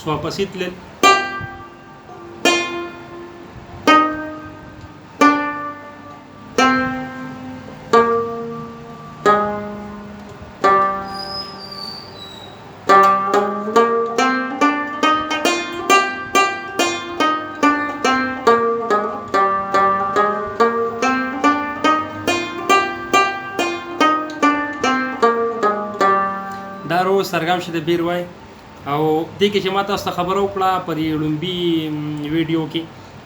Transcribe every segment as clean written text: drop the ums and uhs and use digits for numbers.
واپسې تلل. دا روز سرګم شه د بیر وای او دې کې چې ما تاسو ته خبره وکړه په دې لومبي ویډیو کې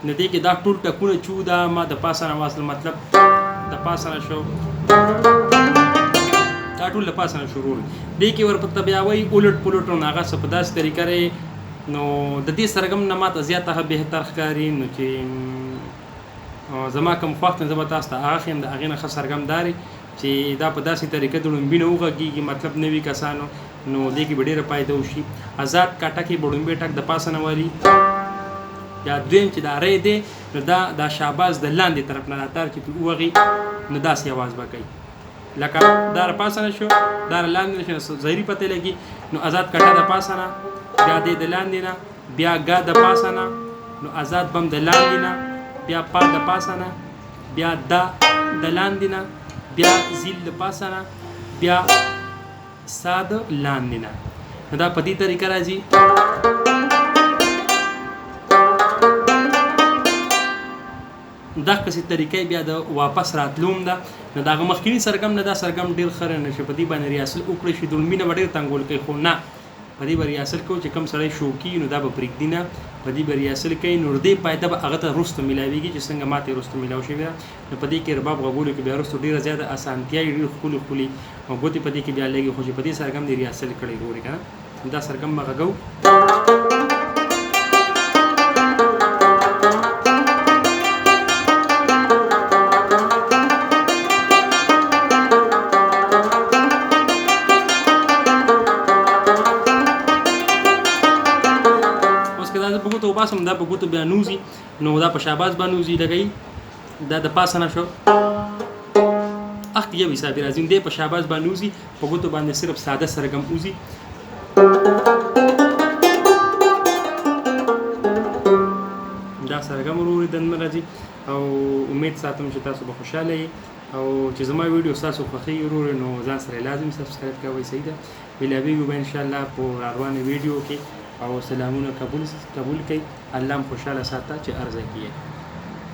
نو دې کې دا ټول ټکونه چې دا ما د پاسه نه واصل مطلب د پاسه نه شو دا ټول د پاسه نه شروع دې کې ورپته بیا وای اولټ پولټ نه هغه څه په داسې طریقه لري نو د دې سرګم نه ماته زیاته بهتر ښکاري نو چې زما کوم وخت نه زما تاسو ته هغه خیم د هغې نه ښه سرګمداري چې دا په داسې طریقه د لومبي نه وغږېږي مطلب نوي کسانو نو دې کې به ډېره فایده وشي. آزاد کاټه کې به لومبي ټک د پاسه نه والي یا دویم چې دا ری دی نو دا شاباز د لاندې طرف نه راتار چې پرې ووغي نو داسې اواز به کوي لکه دا د پاسه نه شو دا د لاندې نه شو ظاهري پته لګي نو آزاد کاټه د پاسه نه بیا دې د لاندې نه بیا ګا د پاسه نه نو آزاد بم د لاندې نه بیا پا د پاسه نه بیا دا د لاندې نه بیا زیل د پاسه نه بیا ساده لاندې نه دا په دې طریقه راځي. دا قصې طریقې بیا د واپس راتلوم ده نو دا مخکینی سرګم نه دا سرګم ډېر ښه نشي په دې باندې ریاصل وکړی شي د لومبي نه ډېر تنګول کوي خو نه په دې به ریاصل کوو چې کوم سړی شوقي نو دا به پرېږدي نه په دې به ریاصل کوي نو دې فایده به هغه ته وروسته میلاویږي چې څنګه ماته وروسته میلاو شوې ده نو په دې کې رباب غږولو کې بیا وروسته ډېره زیاته اسانتیا ډېر ښکلي او ګوتې په دې کې بیا لګي خو چې په دې سرګم دې ریاصل کړی ګورې که نه دا سرګم به غږو. باسم دا په ګوتو بیا نوزي نو دا په شاباز باندې نوزي لګي دا د پاسه نه شو اخ یو حساب راځي دې په شاباز باندې نوزي په ګوتو باندې صرف ساده سرګم اوزي دا سرګم وروري دنه راځي او امید ساتم چې تاسو به خوشاله یې او چې زما ویډیو تاسو خوښي ورور نو ځان سره لازم سبسکرایب کوئ صحیح ده ملاویږو به ان شاء الله په روانه ویډیو کې او سلامونه قبول کړئ الله خوشاله ساته چې ارزه کیه.